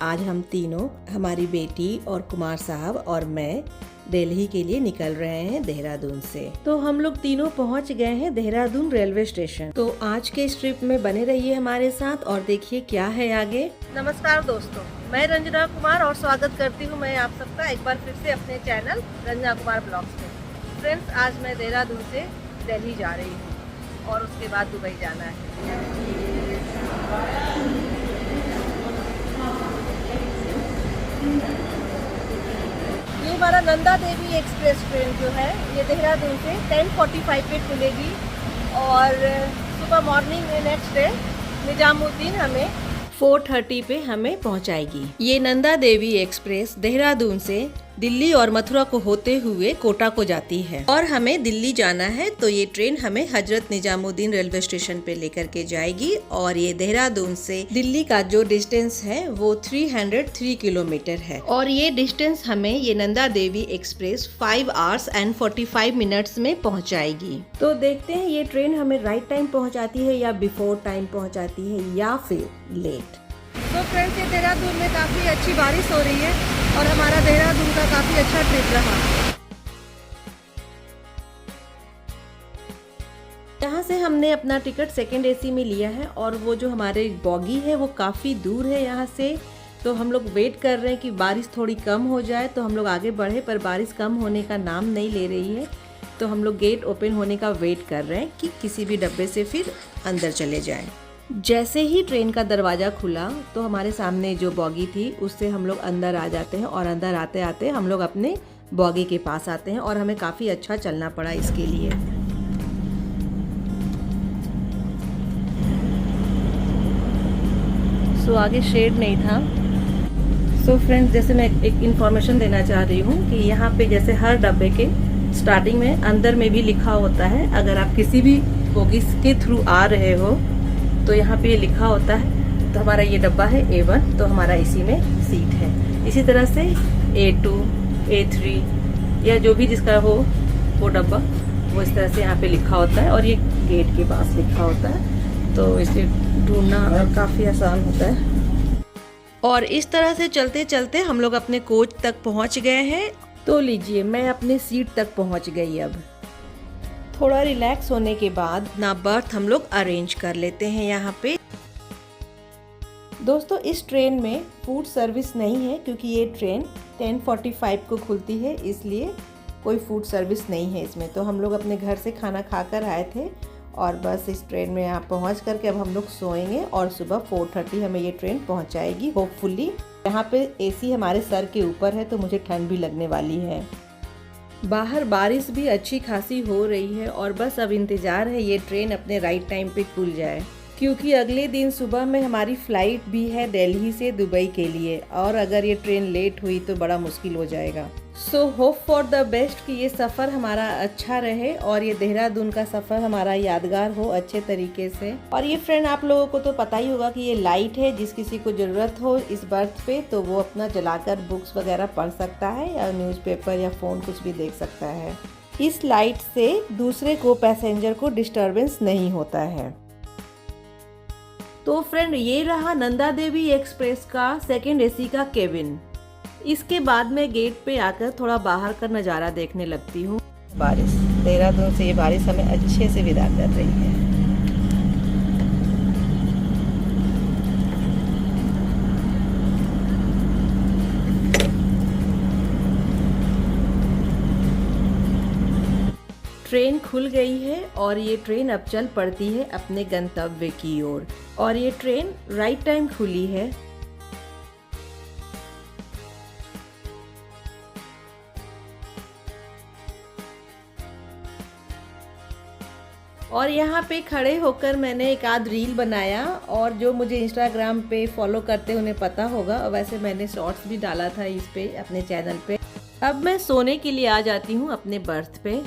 आज हम तीनों, हमारी बेटी और कुमार साहब और मैं दिल्ली के लिए निकल रहे हैं देहरादून से। तो हम लोग तीनों पहुंच गए हैं देहरादून रेलवे स्टेशन। तो आज के इस ट्रिप में बने रहिए हमारे साथ और देखिए क्या है आगे। नमस्कार दोस्तों, मैं रंजना कुमार और स्वागत करती हूं मैं आप सबका एक बार फिर से अपने चैनल रंजना कुमार ब्लॉग्स में। फ्रेंड्स, आज मैं देहरादून से दिल्ली जा रही हूँ और उसके बाद दुबई जाना है। ये हमारा नंदा देवी एक्सप्रेस ट्रेन जो है ये देहरादून से 10:45 पे खुलेगी और सुबह मॉर्निंग में नेक्स्ट डे निजामुद्दीन हमें 4:30 पे हमें पहुंचाएगी। ये नंदा देवी एक्सप्रेस देहरादून से दिल्ली और मथुरा को होते हुए कोटा को जाती है और हमें दिल्ली जाना है। तो ये ट्रेन हमें हजरत निजामुद्दीन रेलवे स्टेशन पे लेकर के जाएगी और ये देहरादून से दिल्ली का जो डिस्टेंस है वो 303 किलोमीटर है और ये डिस्टेंस हमें ये Nanda Devi express 5 hours and 45 minutes में पहुंचाएगी। तो देखते हैं ये ट्रेन हमें राइट टाइम पहुंचाती है या बिफोर टाइम पहुंचाती है या फिर लेट। तो फ्रेंड्स, ये देहरादून में काफ़ी अच्छी बारिश हो रही है और हमारा देहरादून का काफ़ी अच्छा ट्रिप रहा। यहाँ से हमने अपना टिकट सेकंड एसी में लिया है और वो जो हमारे बॉगी है वो काफ़ी दूर है यहाँ से। तो हम लोग वेट कर रहे हैं कि बारिश थोड़ी कम हो जाए तो हम लोग आगे बढ़े, पर बारिश कम होने का नाम नहीं ले रही है। तो हम लोग गेट ओपन होने का वेट कर रहे हैं कि किसी भी डब्बे से फिर अंदर चले जाएं। जैसे ही ट्रेन का दरवाज़ा खुला तो हमारे सामने जो बॉगी थी उससे हम लोग अंदर आ जाते हैं और अंदर आते आते हम लोग अपने बॉगी के पास आते हैं और हमें काफ़ी अच्छा चलना पड़ा इसके लिए। सो आगे शेड नहीं था। सो फ्रेंड्स, जैसे मैं एक इन्फॉर्मेशन देना चाह रही हूँ कि यहाँ पे जैसे हर डब्बे के स्टार्टिंग में अंदर में भी लिखा होता है, अगर आप किसी भी बॉगी के थ्रू आ रहे हो तो यहाँ पे लिखा होता है। तो हमारा ये डब्बा है A1, तो हमारा इसी में सीट है। इसी तरह से A2, A3 या जो भी जिसका हो वो डब्बा वो इस तरह से यहाँ पे लिखा होता है और ये गेट के पास लिखा होता है, तो इसे ढूंढना काफ़ी आसान होता है। और इस तरह से चलते चलते हम लोग अपने कोच तक पहुँच गए हैं। तो लीजिए, मैं अपने सीट तक पहुँच गई। अब थोड़ा रिलैक्स होने के बाद ना बर्थ हम लोग अरेंज कर लेते हैं यहाँ पे। दोस्तों, इस ट्रेन में फूड सर्विस नहीं है क्योंकि ये ट्रेन 10:45 को खुलती है, इसलिए कोई फूड सर्विस नहीं है इसमें। तो हम लोग अपने घर से खाना खाकर आए थे और बस इस ट्रेन में यहाँ पहुँच करके अब हम लोग सोएंगे और सुबह 4:30 हमें ये ट्रेन पहुँचाएगी होपफुली। यहाँ पे AC हमारे सर के ऊपर है तो मुझे ठंड भी लगने वाली है। बाहर बारिश भी अच्छी खासी हो रही है और बस अब इंतज़ार है ये ट्रेन अपने राइट टाइम पे खुल जाए, क्योंकि अगले दिन सुबह में हमारी फ़्लाइट भी है दिल्ली से दुबई के लिए और अगर ये ट्रेन लेट हुई तो बड़ा मुश्किल हो जाएगा। So hope for the best कि ये सफ़र हमारा अच्छा रहे और ये देहरादून का सफ़र हमारा यादगार हो अच्छे तरीके से। और ये फ्रेंड, आप लोगों को तो पता ही होगा कि ये लाइट है, जिस किसी को ज़रूरत हो इस बर्थ पे तो वो अपना जलाकर बुक्स वगैरह पढ़ सकता है या न्यूज़पेपर या फ़ोन कुछ भी देख सकता है। इस लाइट से दूसरे को पैसेंजर को डिस्टर्बेंस नहीं होता है। तो फ्रेंड, ये रहा नंदा देवी एक्सप्रेस का सेकेंड AC का केबिन। इसके बाद मैं गेट पे आकर थोड़ा बाहर का नज़ारा देखने लगती हूँ। बारिश, देहरादून से ये बारिश हमें अच्छे से विदा कर रही है। ट्रेन खुल गई है और ये ट्रेन अब चल पड़ती है अपने गंतव्य की ओर और ये ट्रेन राइट टाइम खुली है। और यहाँ पे खड़े होकर मैंने एक आध रील बनाया और जो मुझे इंस्टाग्राम पे फॉलो करते उन्हें पता होगा, और वैसे मैंने शॉर्ट्स भी डाला था इस पे अपने चैनल पे। अब मैं सोने के लिए आ जाती हूँ अपने बर्थ पे।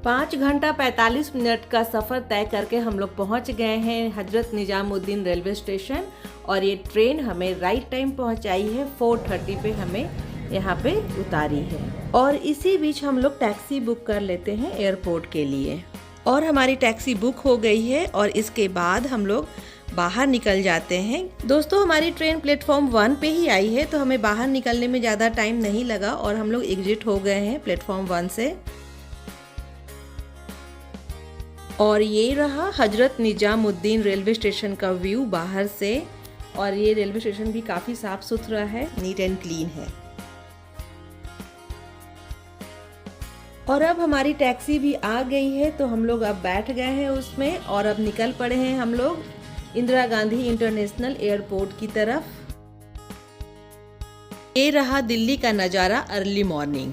5 घंटा 45 मिनट का सफ़र तय करके हम लोग पहुँच गए हैं हजरत निजामुद्दीन रेलवे स्टेशन और ये ट्रेन हमें राइट टाइम पहुँचाई है। 4:30 पे हमें यहाँ पे उतारी है और इसी बीच हम लोग टैक्सी बुक कर लेते हैं एयरपोर्ट के लिए और हमारी टैक्सी बुक हो गई है और इसके बाद हम लोग बाहर निकल जाते हैं। दोस्तों हमारी ट्रेन प्लेटफॉर्म 1 पे ही आई है, तो हमें बाहर निकलने में ज़्यादा टाइम नहीं लगा और हम लोग एग्जिट हो गए हैं प्लेटफॉर्म 1 से। और ये रहा हजरत निजामुद्दीन रेलवे स्टेशन का व्यू बाहर से। और ये रेलवे स्टेशन भी काफ़ी साफ सुथरा है, नीट एंड क्लीन है। और अब हमारी टैक्सी भी आ गई है, तो हम लोग अब बैठ गए हैं उसमें और अब निकल पड़े हैं हम लोग इंदिरा गांधी इंटरनेशनल एयरपोर्ट की तरफ। ये रहा दिल्ली का नज़ारा अर्ली मॉर्निंग।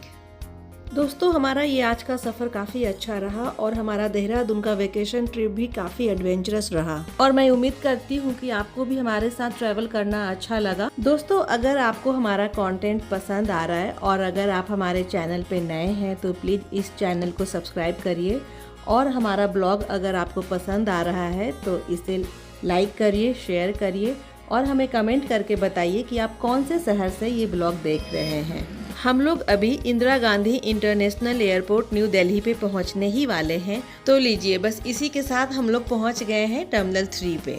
दोस्तों हमारा ये आज का सफ़र काफ़ी अच्छा रहा और हमारा देहरादून का वेकेशन ट्रिप भी काफ़ी एडवेंचरस रहा और मैं उम्मीद करती हूँ कि आपको भी हमारे साथ ट्रैवल करना अच्छा लगा। दोस्तों अगर आपको हमारा कंटेंट पसंद आ रहा है और अगर आप हमारे चैनल पे नए हैं तो प्लीज़ इस चैनल को सब्सक्राइब करिए और हमारा ब्लॉग अगर आपको पसंद आ रहा है तो इसे लाइक करिए, शेयर करिए और हमें कमेंट करके बताइए कि आप कौन से शहर से ये ब्लॉग देख रहे हैं। हम लोग अभी Indira Gandhi international airport new Delhi पे पहुंचने ही वाले हैं, तो लीजिए बस इसी के साथ हम लोग पहुंच गए हैं टर्मिनल 3 पे।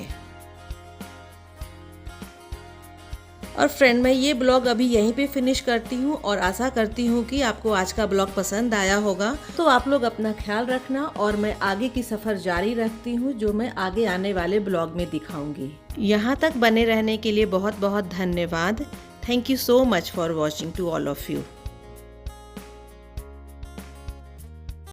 और फ्रेंड मैं ये ब्लॉग अभी यहीं पे फिनिश करती हूँ और आशा करती हूँ कि आपको आज का ब्लॉग पसंद आया होगा। तो आप लोग अपना ख्याल रखना और मैं आगे की सफ़र जारी रखती हूँ जो मैं आगे आने वाले ब्लॉग में दिखाऊंगी। यहाँ तक बने रहने के लिए बहुत बहुत धन्यवाद। Thank you so much for watching to all of you.